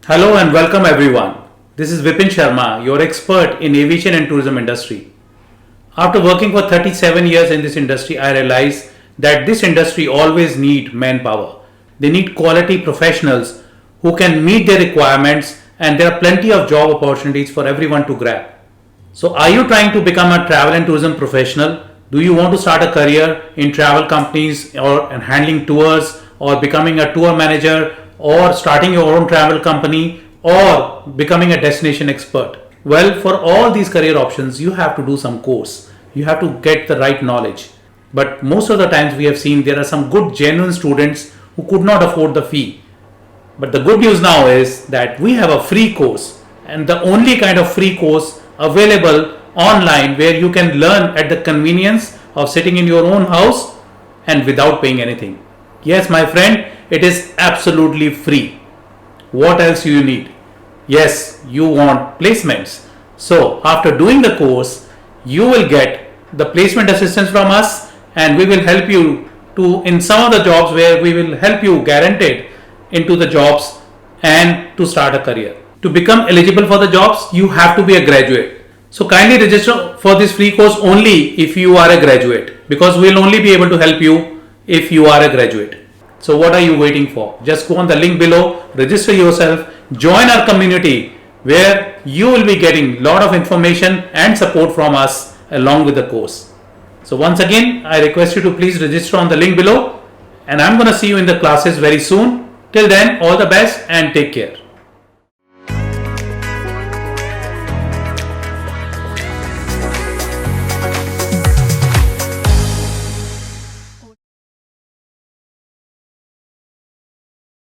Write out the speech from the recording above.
Hello and welcome everyone. This is Vipin Sharma, your expert in aviation and tourism industry. After working for 37 years in this industry, I realized that this industry always need manpower. They need quality professionals who can meet their requirements, and there are plenty of job opportunities for everyone to grab. So are you trying to become a travel and tourism professional? Do you want to start a career in travel companies or and handling tours, or becoming a tour manager, or starting your own travel company, or becoming a destination expert? Well, for all these career options, you have to do some course. You have to get the right knowledge. But most of the times we have seen there are some good genuine students who could not afford the fee. But the good news now is that we have a free course, and the only kind of free course available online where you can learn at the convenience of sitting in your own house and without paying anything. Yes, my friend, it is absolutely free. What else do you need? Yes, you want placements. So after doing the course, you will get the placement assistance from us, and we will help you to in some of the jobs where we will help you guaranteed into the jobs and to start a career. To become eligible for the jobs, you have to be a graduate. So kindly register for this free course only if you are a graduate, because we will only be able to help you if you are a graduate. So what are you waiting for? Just go on the link below, register yourself, join our community where you will be getting lot of information and support from us along with the course. So once again, I request you to please register on the link below, and I'm going to see you in the classes very soon. Till then, all the best and take care.